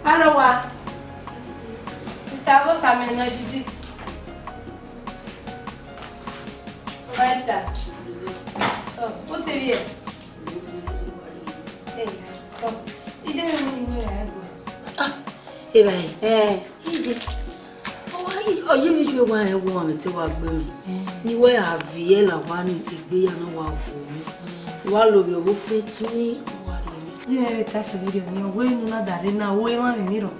Arawa. Sister, what's happening now, Judith? Where's that? Oh, what's it here? Hey, come. Is there anything Hey, bye. Easy. Oh, you wish you were a woman to work with me. You were a Viella one to be an award for me. While you will fit to me. Yeah, that's a video. You're going on that in a way on the middle.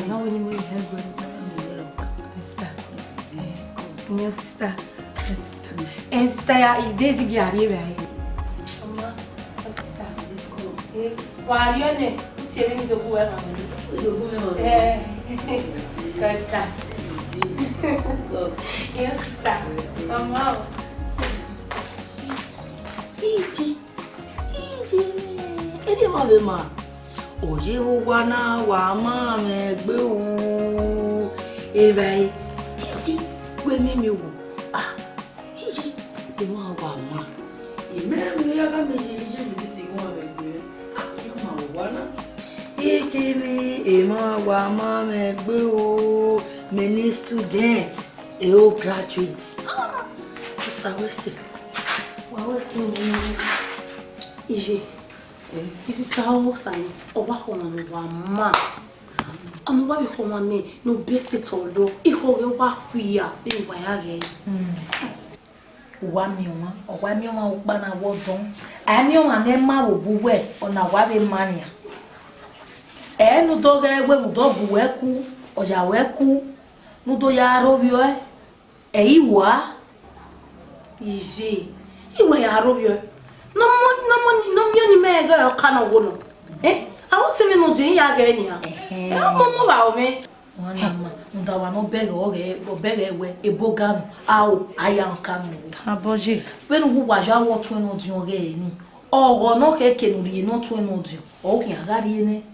No, anyway, have sister. Your sister. And sister, this is Gary. Sister. While you're there, what's your name to go around? Sister. Yes, sister. Come out. Ede ma be ma oje wo wana wa ma me gbe o e bai ide gbe mi wo ije e ma wa ma e me ya ga me ije mi ti won me gbe yo ma wo wana ije mi e ma wa ma me gbe o me ni students e o graduates o sabe se wa se ije This is how Sani Oba Homan Wama. I'm what we Homane, no basic or low. If we walk, we are being by again. 1 million or 1 million bana wodon. I knew an emma will be on a wabi mania. And no dog when dog weku or jaweku, no do yaro view. Ewa easy. You were a no money, mega or can of woman. I want to know doing again. I'm about me. One no beg or beg away a bogan. I am coming. Haboji. When who was your what to know you again? Or no can be not to know you. Okay, I got in it.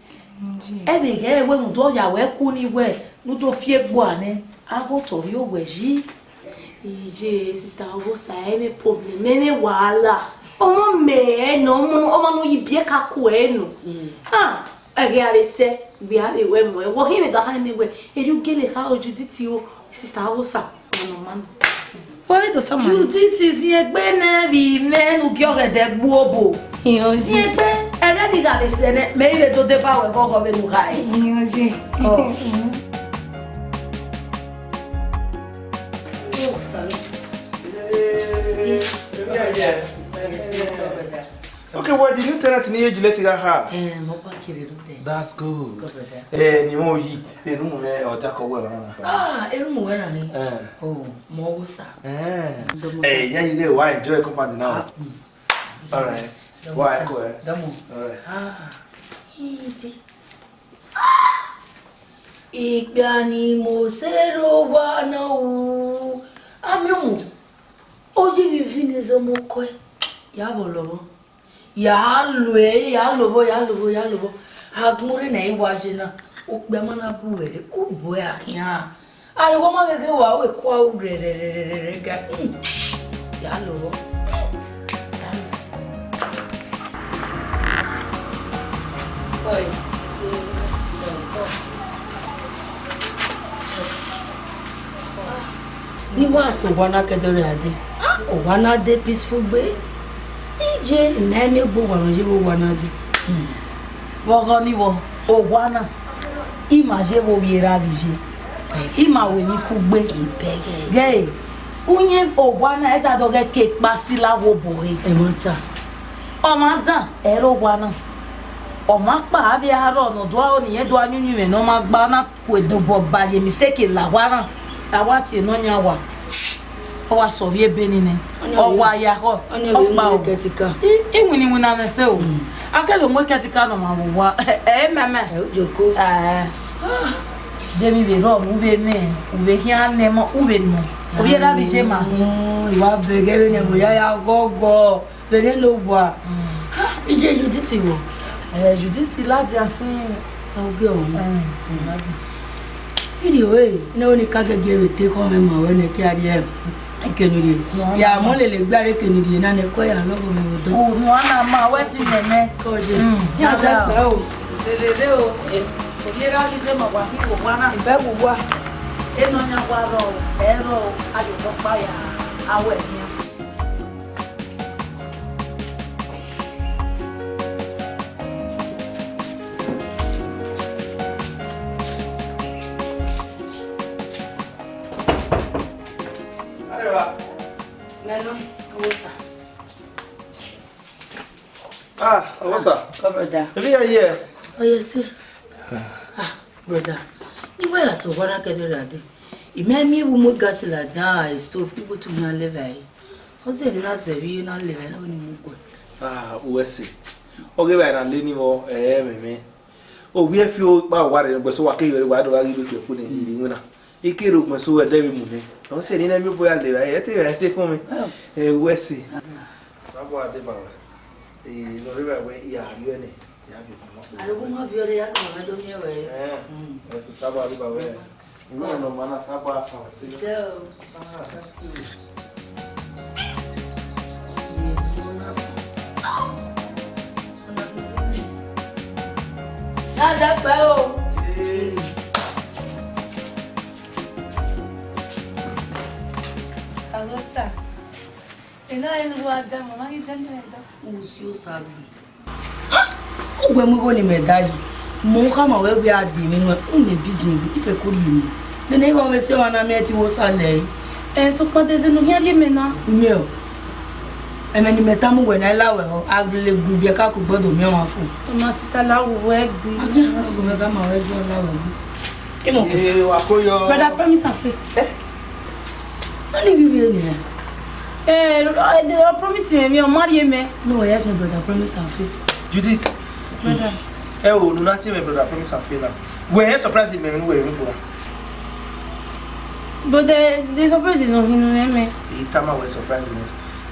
Every day when do ya wear cooney wear, no do fear one. I go to your way. Sister, what's any problem? Many wala. Oh, me, no, you be a cacueno. I really say, we have a way more. What him the hand away. You get it how you did you, sister, what's up? Oh, man. Why do you did is ye benevi men who go at that wobo? Yes, and then he got a senate, maybe to the power of a high. Okay, what did you tell us near you let it have? That's good. Eh, you or tackle well. Oh, more, sir. Eh, yeah, you get why enjoy company now. All right. Why? Igbani mosero wana u amimu oji bivini zomo kwe ya bolobo ya lobo agmure na iwaje na okpe mana buwere ubo ya ya ari wo ma gege wa we kwa urere ga ya lobo oi ni wa so wana kedere ade o wana de peaceful way ije nene gbo wana je bo wana de wogo ni wo o wana imaje bo biera bije Ima we ni kugbe. Impege. Gay. Unye obwana eta doge ke pasila wo boy. Emota. Omada ero bwana. Oma pa abi aro no do oni ye do anyunyu me no ma gba na kwedo bo ba ye mistake la wana. Awati no nya wa. Owa so bi Benin ne. Owa ya ho. Opa o ketika. Iwini wuna na se o. Akelo mo ketika no ma wo. Mama. Ojoko. Demi be ro mu be me. Ube hian ne mo ube no. Obi era bi je ma. Iwa bege ne mo ya gogo. Bene no bua. Ije Judith wo. Judith ladi asin. Obi o. Ladi. Video ne oni kagege we te ko me ma we ne ki ari ekenuri. Ya mo le gbare kenuri na ne ko ya logo me wo do. O no ana ma wetin neme. Ko je. Ya se pe o. Lelele o. Obi era bi je ma wa hi wo bwana. Ibe gbugwa. Eno nya kwa ro. Ero ayo ko pa ya. Awe ni. Neno, osa. Osa. Brother. Maybe you're here. Oh, yes. Brother. You were so one I can do that. It made me who gas like now. I stop people to my level. How's it not say you not living when you move? Wesi. Okay, we are learning more. Me. Oh, we have few about what it was so I can't really why do I give you put in winner. You can't look my so a devil movie. Don't say any boy I take for me. Wesi. Saboa de Baba. No river way, yeah, you any. I don't have your reaction. I don't know where. That's Saboa de Baba. No, man, Saboa. So, that's a Augusta. Ina enu wa da mama ki dem da. Usio sabi. Ogwe mu go ni medaji. Mo ka ma we bi adi mi no uni business bi ife ko ri mi. Me na iba we se wa na me ti wo sale. So pode de no hia me na. Nyo. E me ni meta mu we na lawe ho agle gu bi ka ko gbodo mi won fun. To ma sisa la wo e gbi. Aso me ka ma we se lawe bi. E mo ko se. Wa ko yo. Brother promise na fe. Ani gi bi ni. I promise me, marry me. No, I have my brother promise and faith. Judith. Brother. Oh, no, not my brother promise and faith now. We're surprising me when we're going. But the surprise is not in me. He tama was surprising me.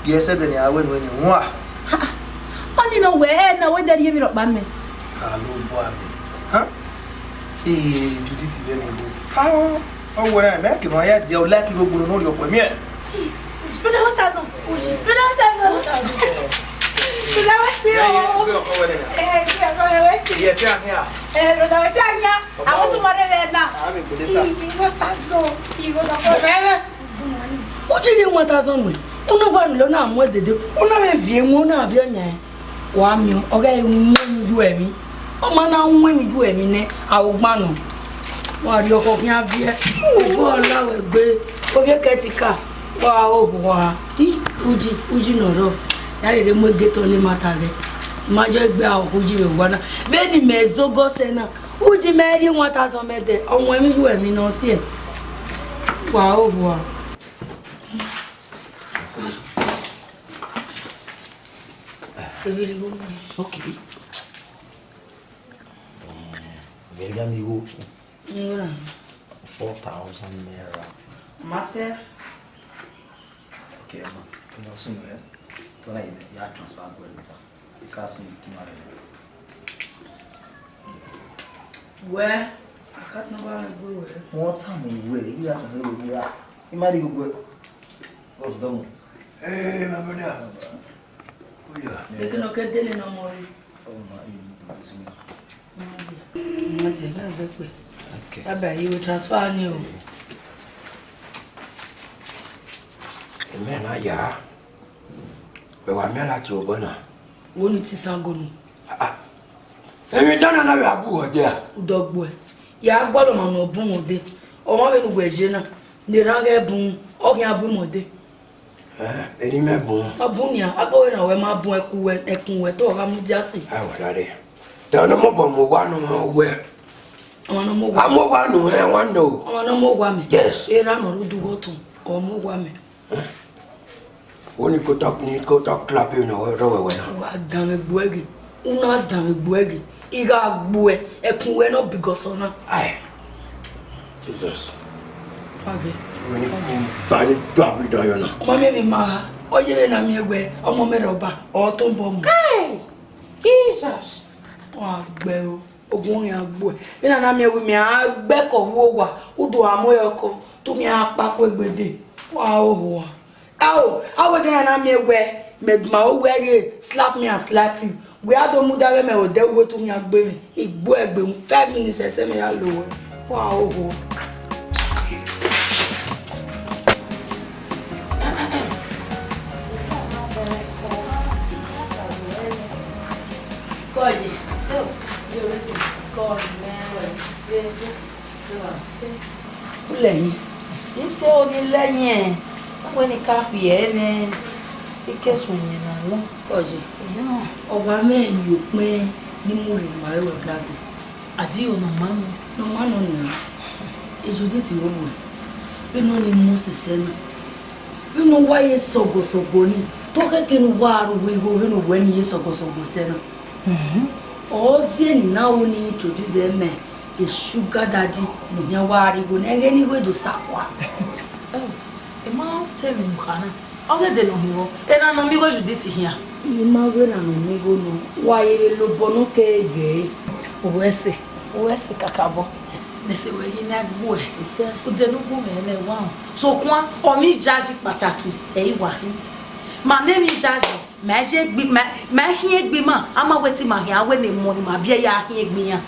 Yes, said that I went when you want. Only no where now when they give it up by me. Salud, boy. Huh? Judith, very good. How? Oh, when I'm back, my head, you're lucky to know your for me. Brother, what has Brother, what has Brother, what's the brother, what's I want to marry now. What has What do you want us on with? You know what Lona and what they do? Una me vie mona avio nya. Wa mi o ga enwu ju emi. O ma na nwu mi ju emi ne awugba no. Wa ri oko kin avie. O la we gbe. O bi ketika. Wa o bu wa. Uji no ro. Ya re mo geto le mata re. Ma je gbe a uji we wa na. Be ni mezogo se na. Uji me ri 1000 mede. Ohun emi ju emi no si e. Wa o bu wa. Okay. Very amigo. 4,000 naira. Mase. Okay, ma. You know, soon, tonight you are transfer going later. The castle to marry. Where? I can't never go where. What time away? You have to know where you are. You might go. What's done? Hey, my brother. Oh, yeah. They can get daily no more. Oh, my, you do this. Okay. I bet you will transfer new. Amen, yeah. We were like your bonner. Won't it sangonu? And we don't know how to there. Dog boy. Ya gbọ́dọ̀ ma no bun ode. ọmọ bẹ nu wẹjẹ náà nira kẹ bùn ọkùnrin abú mọdé. Ẹni mẹ́bùn. Abú ni agbóhùn náà wẹ máa bùn ẹkùn wẹ tó ọ̀gá mú jásì. Àwọn ọ̀la rẹ̀. Dáná mọ̀ bọ̀ mo wá nù wẹ̀. Ọmọ náà mo wà. Àmọ́ wá nù ẹ̀ wá nù. Ọmọ náà mo wà mí. Yes. Era nà ló dúró tún ọmọ wà mí. Ó ní kó tọ́ kílápì náà rọ̀wẹ̀wẹ̀ náà. Wà á dàn mí gbọ́ ẹ̀gì. Una dàn mí gbọ́ ẹ̀gì. Ìgá gbọ́ ẹ̀ ẹkùn wẹ náà bìgọ̀sọ̀ náà. Aye. Jesus. Fàgẹ́. Ó ní kó bá ní tó àbúdá yọ náà. Ọmọ mi máa ọyẹ mi nà mí ẹgbẹ́ ọmọ mi rẹ̀ ọba ọ̀ tó ń bọ̀ mọ́. Jesus. Wọ́n á gbẹ o. Ogun yẹn gbọ́ ẹ̀. Bí nàá mi ẹ̀wù mi á gbẹ́kọ̀ wó wà. Ó dùn àmọ́ ẹ̀kọ́ tó mi á pákó ẹgbẹ́dẹ́. Wọ́n á hó wà. How we gonna na me we my we slap me and slap you. We had to move that me o de wo to me agbe me. Igbo egbe 5 minutes ese me ya lo. Wow. Lẹ́yìn. Ite o ni lẹ́yìn. When you copy any, it gets when you're not long. Oje, ọba mẹ́rin yóò pín ní múrin màríwọ̀ gíláàsì. Àdí ò nà máa nù nìyà. Èjòdì tí ó wù. Bínú ni mú ṣiṣẹ́ náà. Bínú wáyé sọ̀gọ̀sọ̀gọ̀ ni. Tó kẹ́kẹ́ ní wá arúgbó ihò bínú wẹ́ ní yé sọ̀gọ̀sọ̀gọ̀ sẹ́nà. Ọ̀ọ́sí ẹ̀nì náà ó ní introduce ẹ̀mẹ̀ a sugar daddy. Nìyẹn wá arúgbó ní ẹgẹ́ ní wédò sàkwà. Emma tell me mukana. Oge de no hiwo. Era no migo Judith here. Ima we na no migo no. Wa ere lo bonu kege. Owese kakabo. Nese we yin na gbo e. Ise O de no gbo me le wa. So kwa o mi jaji pàtàkì e wa hin. Ma ne mi jaji. Ma je gbi ma hin egbi ma. Ama weti ma hin awe ne mo ni ma bia ya hin egbi yan.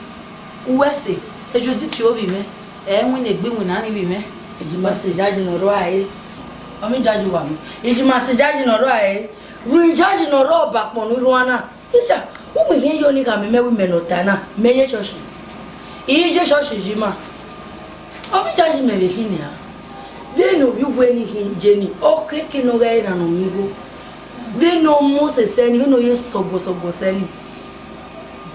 Owese e Judith o bi me. E win egbi win na ni bi me. Ejima se jaji no ro aye. Omi jaji wa mi. Ejima se jaji no ro aye. Ruin jaji no ro ba pon nu ruana. Ija, o mi yen yo ni ka me mewi menota na. Meye shoshi. Ije shoshi jima. Omi jaji me be kini ya. De no bi gwe ni hin jeni. O keke no ga ira no migo. De no mo se seni, no ye sobo seni.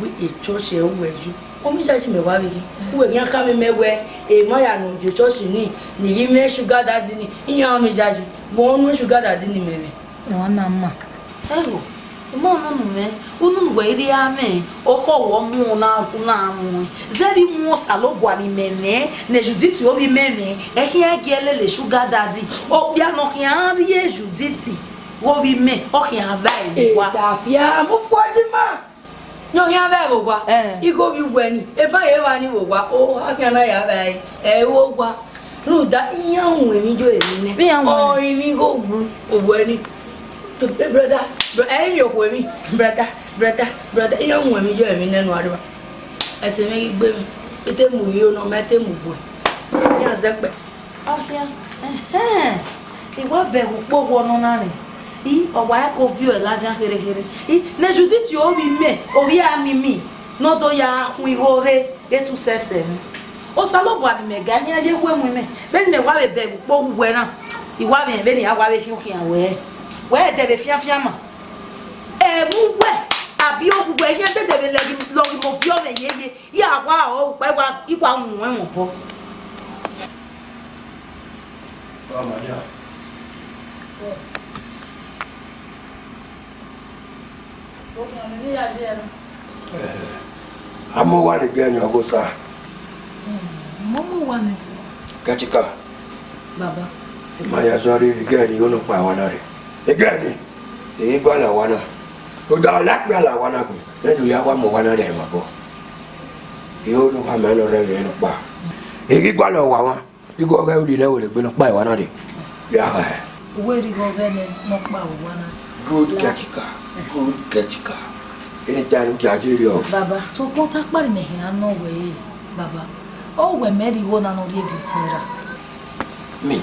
We e church e weju. Omi jaji me wa bi. We yan ka me mewe e mo ya no je church ni yi me sugar daddy ni iyan omi jaji mo no sugar daddy ni meme No na ma. Ego. Mo no no me. Unu we ri ame. O ko wo mu na mu. Zeri mu salo bwa ni meme. Ne Judith o bi meme. E hia gele le sugar daddy. O bia no hia ri Judith. Wo bi me. O hia vai ni wa. ta fia mo foji ma no hia ba wo gwa igo bi gweni e ba ye wa ni wo gwa o akia na ya ba e wo gwa no da iyan wu mi jo emi ne o imi go gbu ogweni to brother mi o ko mi brother iyan wu mi jo emi ne no ariwa ese me gbe mi ete mu yi o no mete mu bo ya zepe Akia. Iwa be po wonu na ni. I owa e ko vi o laja here. I ne Judith o bi me, o wi ami mi. No to ya hun ihore etu sese mi. O salo bo abi me ga hin aje we mu me. Be ne wa be po wu na. Iwa be ni awa be hin hin we. We de be fiafia ma. E mu we abi o wu hin de be le lo mo fi o me yeye. Ya wa o pe wa iwa mu we mo po. Oh, madam. Amo wa ni gani ogosa. Momo wa ni. Katika. Baba. Maya sorry gani ono pa wana re. Gani. E gba la wana. To da la gba la wana ko. Me du ya wa mo wana re ma bo. E o lu ka me no re no pa. E gba la wa wa. Igo ga uri na wo le gbe no pa wana re. Ya ha. Where you go again no pa wana. Good Katika. Good Katika. Anytime you are you. Baba, so contact pari me here no way, Baba. Oh, we marry one and only getira. Me.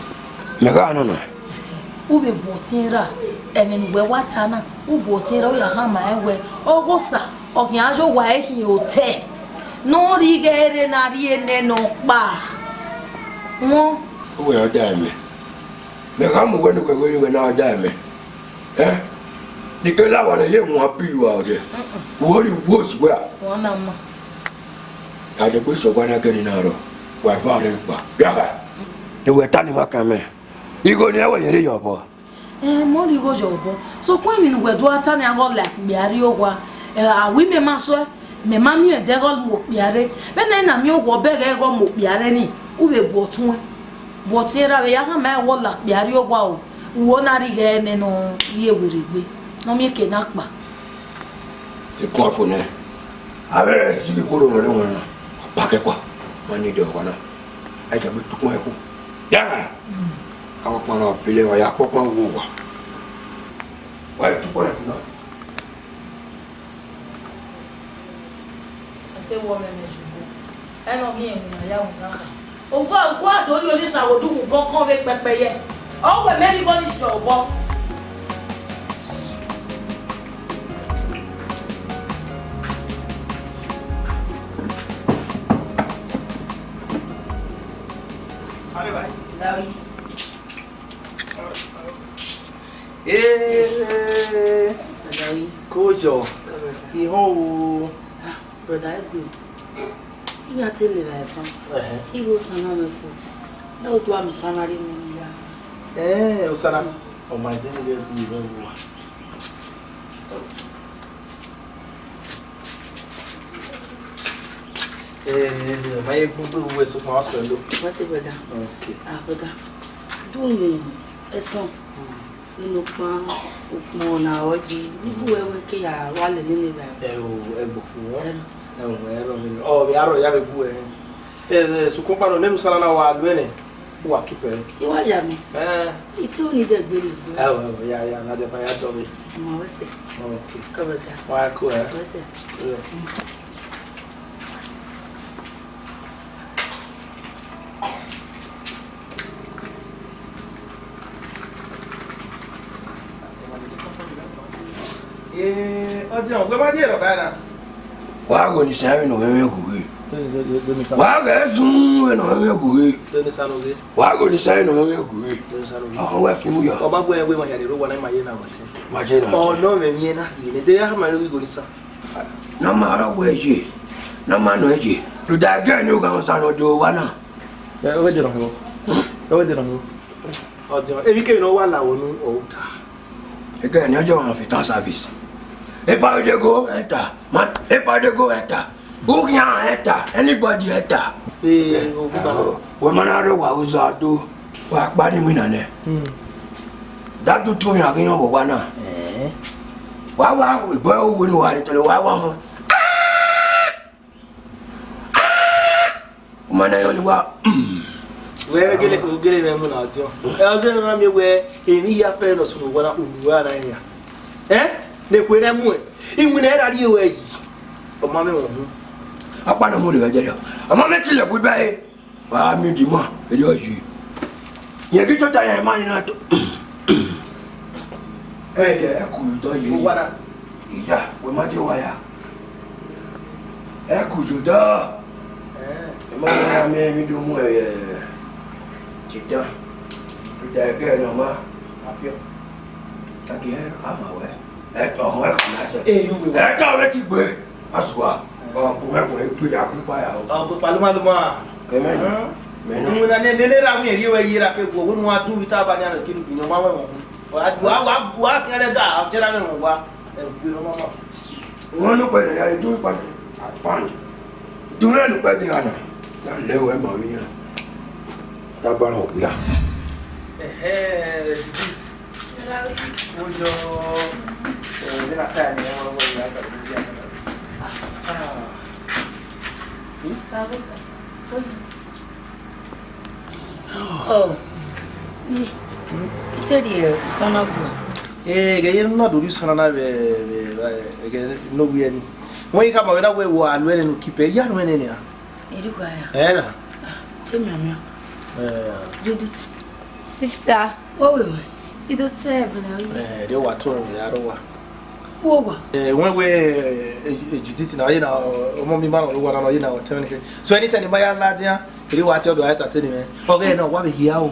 Me ga no no. Ube botira. I mean we watana. U botira ya ha ma ewe. Ogosa. Okin ajo wa ehin ote. No rigere na rie ne no pa. Wọ́n. Ó wẹ̀ ọ̀dà ẹ̀mẹ̀. Mẹ̀ká mú wẹ́nu kẹ̀kẹ́ yín wẹ̀ náà ọ̀dà ẹ̀mẹ̀. Ẹ́ nìkan láwọn ẹ̀yẹ wọn bí ìwà ọ̀dẹ̀. Wọ́n rí wọ́ọ̀sì wẹ̀. Wọ́n náà mọ̀. Àjẹgbé sọ̀gbọ́n náà kẹ́ni náà rọ̀. Wà fún àrẹ nípa. Yàrá. Ìwẹ̀ tá ni wọ́n kàn mẹ́. Igo ni ẹ̀wẹ̀ yẹn lè yọ̀ bọ̀. Mo rí igo jọ̀ bọ̀. So kún èmi nìwẹ̀ dúró tá ni àgọ́ là gbìyàrí ó wa. Àwí mi máa sọ me mami e de gol mo piare be na mi o wo be ge go mo piare ni u be botun botira be ya ka ma wo la piare o wa o wo na ri ge ne no ri ewere gbe no mi ke na pa e ko fo ne ave si ko ro re won pa ke kwa won ni de wa na e je be tukun e ku ya àwọn pon na pele wa ya popon wo wa tukun e ku na wọ mẹ́mẹ́ ṣùgbọ́n ẹnà mi ẹ̀mùnà yàwó náà ògbó àdórí oníṣàwòdúwù gọ́kàn wé pẹpẹyẹ ọwọ́ mẹ́rin bọ́ ní ṣọ̀bọ. Kójọ ìhàn wo. Brother, you are telling me, he was an army for. No, to am salary. Osana. Oh, my dear, you very well. My people were so fast. What's it, brother? Okay. Brother, do me a song. You know, more now, you were working a while in oh, we are ya bebu su kompa no nenu sala na wa duene wa kipe iwa ya mi itu ni de gbere ya na de pa ya do mi mo wese okay cover that wa ko wese ọdún ọgbẹ́ má jẹ́ ìrọ̀bá ẹ̀nà wàá gò ní sẹ́yìn nù mẹ́mẹ́ kùwé wàá gẹ̀ sún ẹ̀nà mẹ́mẹ́ kùwé wàá gò ní sẹ́yìn nù mẹ́mẹ́ kùwé àwọn wẹ́ fi mú yọ. ọba gbọ́ ẹgbẹ́ wọn yàrá ìrọ̀wọ́ náà máa yé náà wọ̀tẹ́. máa jẹ́ náà. ọ̀nà mẹ́mí ẹ̀ náà yìí ní dé yá máa yọ ní sá. náà máa rọ̀wọ́ ẹ̀jẹ̀ náà máa nà ẹ̀jẹ̀ lùdà ẹ̀jẹ̀ ní ògà wọn sànà ọdún wa náà. ẹ dẹ̀rọ̀ mi ọdún ebi kéwìn náà wà láwọn ní ọ̀ọ́ta. ẹgbẹ́ ní ọjọ́ wọn fi tán sáfìsì. If they go enter, man, if they go enter, who can enter? Anybody enter? Woman are the ones who do work body winner. That do to me again over one. Wow, we go when we are to the wow. Man, I only walk. Where get it, get it, and out. I was in a way, in the affair of one here. Eh? Ne kwere mu e mu na era ri o yi o ma me won apa na mo de gaje ama me ti le ku ba e wa mi di mo e di o yi ye ki to ta ye ma ni na to e de e ku do yi wara iya we ma de wa ya e ku ju do e ma na me mi do mu e ti da da ke no ma apio ta ke ama we ọmọ ẹkùn lásẹ ẹka ọrẹ ti gbé àsùwà ọkùnrin ẹkùn ẹgbẹ àpípa yà ó. ọgbẹ palomalomo a. kẹmẹni mẹnu. mo na ne ne ra mu yẹri wẹ yira pe gbọ wọn wa dun ta ba ni àná kí ni gbìyànjú máa wẹ wọn wa kẹrẹ ga ọtẹlá mi wọn wa ẹgbẹ ọmọ mọ. wọn ló pẹlẹ ya ìdúró pàdé àpáàlì ìdúró ẹnu pẹlẹ àná náà lẹwọ ẹ máa rí yàn tágbára òbíà. Ojo de la carne, vamos a ver oh it's a sana bu que no do sana na no we ani mo yi ka ba we na we wo alu ene no kipe ya no ene ni a eri kwa ya na temi amia Judith sister oh we ido tebe na de wa to ya ro wa Wowa. When we Judith now, you know, mommy man or one, you know, telling him. So anytime you buy a Nadia, you watch your light at any man. Okay, no, what we hear.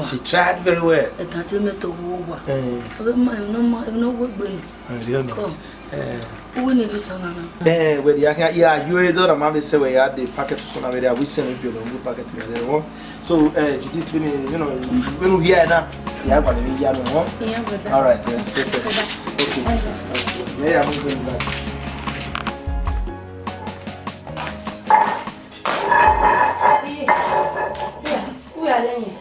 She tried very well. A tattlement of Wowa. No work going. Come. Who need to son? Where the you don't have say we had the packet to son where we send you the packet together. So, Judith, you know, when we hear now, you have one in the all right, okay. Yeah, I'm going back. We are learning.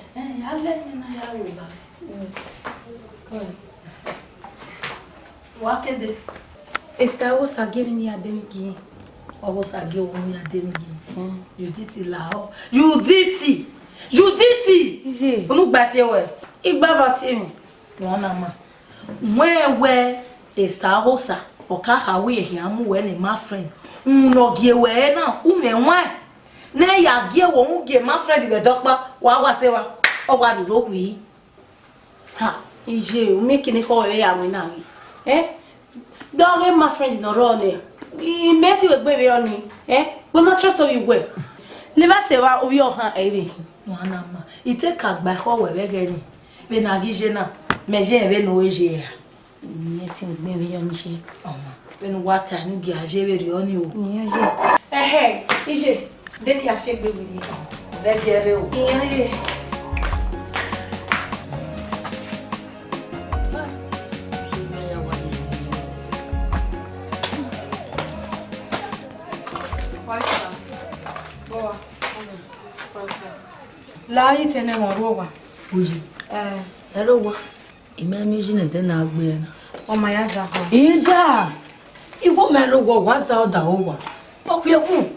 What is it? Esta was a giving you a demi. Or was I give me a demi? You did it, Lao. You did it. You did it. Look back your way. Igbavatimi. Wanama. Where Esta Rosa or Kahawi here, when my friend. No give away now. Why? Nay, ya give won't give my friend the doctor. What was ever? Or what did we? Ha, is you making it whole area now? Eh? Don't get my friend in a row there. We met you with baby on me. Eh? We not trust you well. Never say what we all have every. Wanama. It take a by how we're getting. When I give na, measure even no age. Nothing baby on she. When water and get a jerry on you. Eh, is it? Then you feel baby. Zagero. Yeah. La yi tene mo rowa. Uji. Hello wa. Imagine it na agbe na. O ma ya za ho. Ija. Iwo me lo wo wa za oda o wa. O pe ku.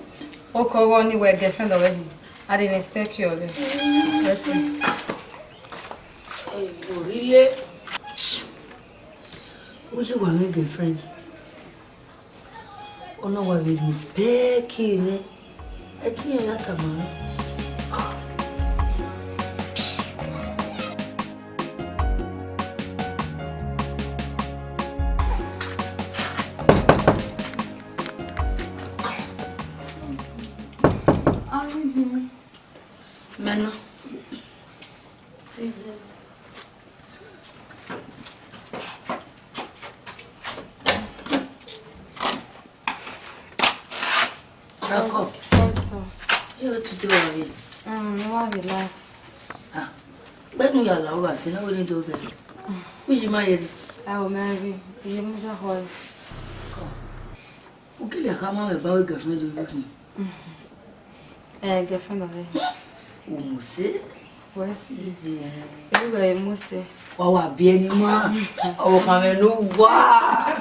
O ko wo ni we girlfriend already. I didn't expect you already. Let's see. Hey, really? Uji wa me girlfriend. Ona wa we respect you. Eti ya tamara. Mano. Sako. You to do it. No relax. Ah. Benu ya la oga se na we do get. Uji ma yeri. I will marry. You must have hol. Uke ya kama me ba we girlfriend do you. Girlfriend already. Umuse. What's it? You go muse. Wa bi eni ma. O kan me no wa.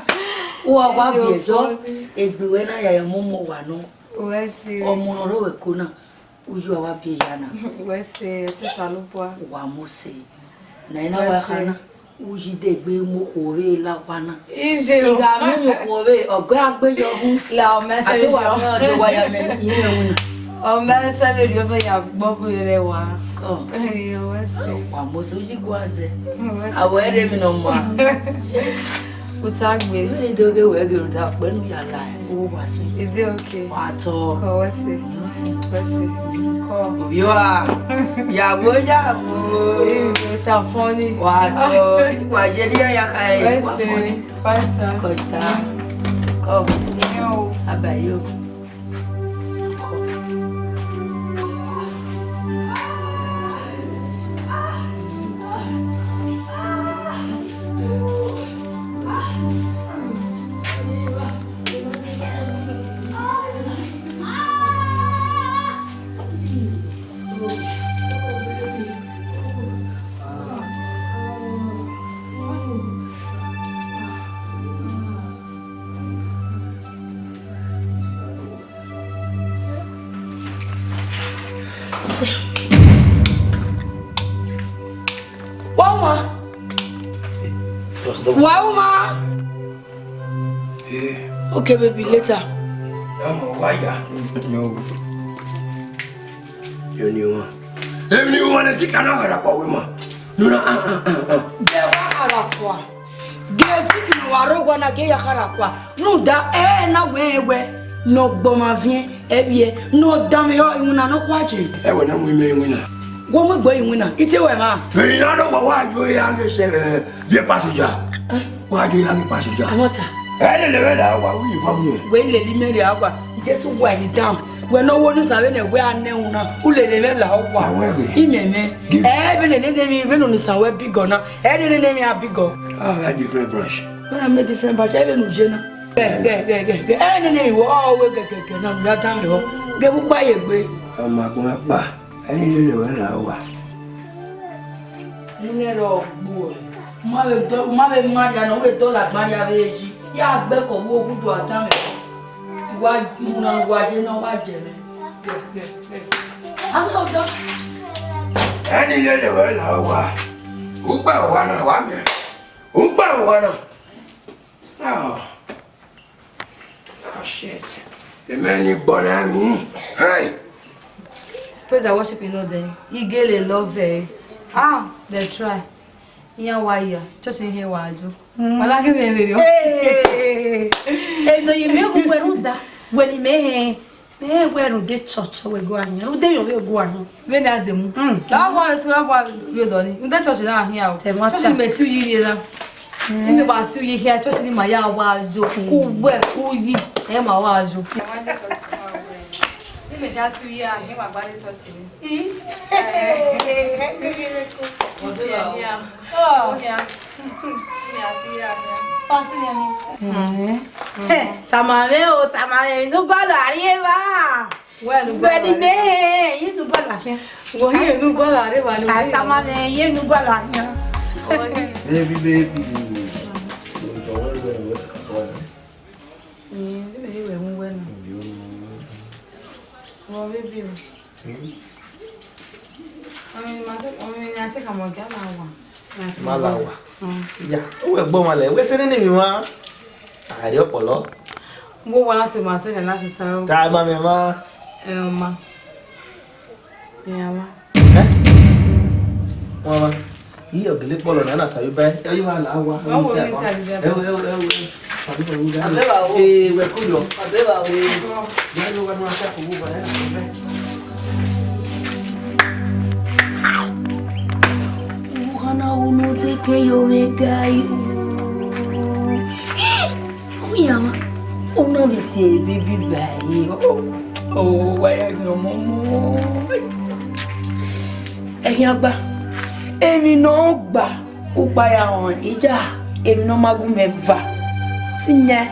Wa bi ejo. Egbewe na ya momo wa no. What's it? Omo ro we ko na. Uju wa bi ya na. What's it? Ti salubwa. Wa muse. Na ina wa kana. Uji de gbe mo kore la wana. Ije o. Iga mi mo kore ogo agbejo hu. La o message Wa na do wa ya me ni me o message yo fe ya gbogu ere wa. Ko. Yo what's it? Wa mo so ji gwaze. Awere mi no ma. Utagbe. Ni doge we ge da penu ya la. O wa si. Is it okay? Wa to. Ko what's it? What's it? Ko. Yo a. Ya wo. It's so funny. Wa to. Wa je dia ya kai. Wa What's funny. it? Pasta. Costa. Ko. Yo. Abayo. Wauma. Okay, baby, later. Waya. No. You knew one. Everyone is a kind of a poema. No, Bewa arakwa. Gezi no warogwa na ge ya karakwa. No da na wewe. No gboma vien ebie no dame yo imuna no kwache. E wona mu ime imuna. Wo mo gbo imuna. Iti we ma. Beni na no wa jo ya nge se vie passenger. Wa jo ya nge passenger. Amota. E le la wa wi fa mu. We le limere agwa. Jesu wa ni down. We no wo no sabe na we ane una. Ulele la ogwa. Imeme. Be le ne mi be no ni sawe bigo na. E ne mi abigo. Ah, different brush. When I made different brush, I be no jena. Get. Any wo always get na ya time ho. Ge bu pa ye gbe. Ama ko pa. Ẹni le we la wa. Nero bo. Ma be Maria no we do la Maria beji. Ya gbe ko wo gudu atame. Wa na wa je na wa je me. Ano do. Ẹni le we la wa. U pa wa na wa mi. U pa wa na. Oh. Oh shit. The man is born at me. Hey. Praise and worship, you know, they Igele love. They try. Yeah, why ya? Church in here, why you? Wala give me video. Hey, no, you may go where that when you may where to get church. We go on here. They will go on. When I do, that one is what we're doing. That church down here. Church may see you here. In the bus, you hear church in my yard. Who were who ye? Emma was you. That's who you are. Him about it touching. Oh, yeah. Tamame, no bala arriba. Well, Benin, you no bala. Well, you do go out. Tamame, you no bala. Baby. Well, baby. I think I'm going to Malawa. Yeah. Oh, a bomb. What's the name you are? I don't know. What want to matter and not to tell. Time, Mamma. Yeah, Mama. He a glip ball and I you back. You are our. We're cool. Hana unuze ke yo megai. Uyama. Una biti baby bai. Oh, why are you momo? Agba. Emi no gba. Upa ya hon ija. Emi no magu meva. Tinya.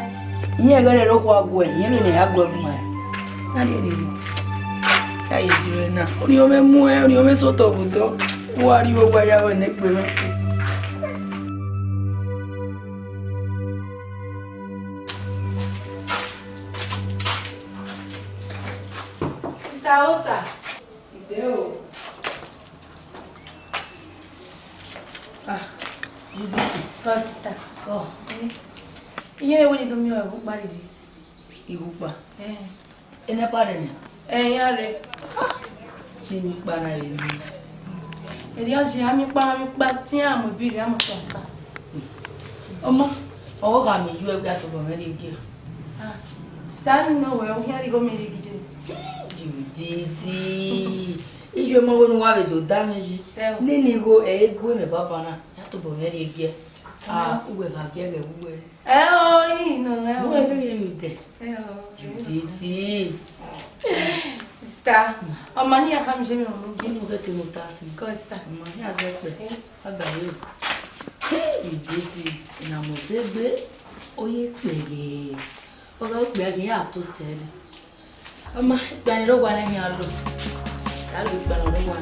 Yen gare ro kwa gwe. Yen ne agbo ma. Na de. Ayi jure na. Oni o me mu e, oni o me soto buto. Wari wo gba ya won ne pe ro. Saosa. Deu. Sister. Oh. Iye wo ni do mi o bu pari bi. Igupa. Ene pare ni. Yare. Ni pa na le mi. Eri oje ami pa ti am bi re am so asa. Omo, owo ga mi ju egbe atobo me le ge. Stand no we o here go me le gije. Juditi. Ijo mo wonu wa be do damage. Nini go ego me baba na. Atobo me le ge. Uwe ga ge ge uwe. No. Uwe ge mi de. Juditi. Sister. Amani ya kam je mi o ngi. Mo ke mo tasi. Go sister. Mo ya ze pe. Aga yo. Juditi na mo se gbe oye peye. Oga gbe agin ya to stele. Ama gbani ro gwa na hin alo. Ta lo gba ro wa.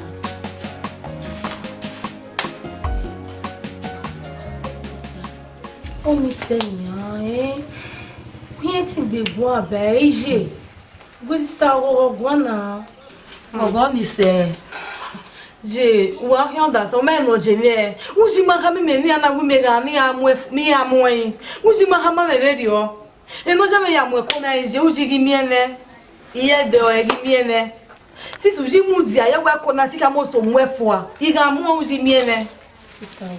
O mi se yan Kuyen ti gbegbo abe ije. Go sister go na. Ogo ni se. Je, wa hian da so me no je ni. Uji ma ka me ni ana gu me ga ni amu yin. Uji ma ha ma me be ri o. E no ja me ya mu e ko na je uji gi mi ene. Iye de o e gi mi ene. Si suji mu di aya wa ko na ti ka mo so mu e fo a. I ga mu uji mi ene. Sister.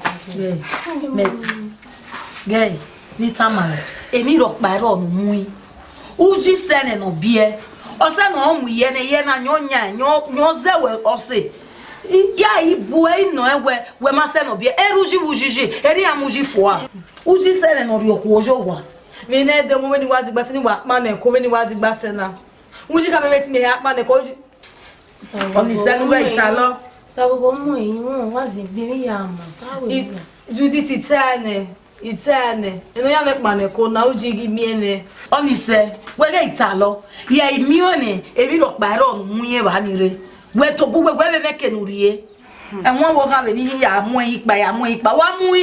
Me. Gay, ni tamara. Emi ro pa ro no mui. Uji sene no bie. Ose no omu ye na nyonya nyo zewe ose. Ya ibu no we ma se no bie. Eruji wujiji, eri amuji foa. Uji sene no rio kuojo wa. Me na de mo ni wa digba se ni wa ma na ko ni wa digba se na. Uji ka bebe ti me ya ma na ko. Oni senu be italo. Sabe como eu wazi bi ya ma sabe. Judith itane. Ino ya me pa na ko na uji gi mi ene. Oni se we ge italo. Ya imione ebi ro pa ro no muye ba ni re. We to bu we be me kenurie. Enwon wo ka be ni ya mu ipa wa mu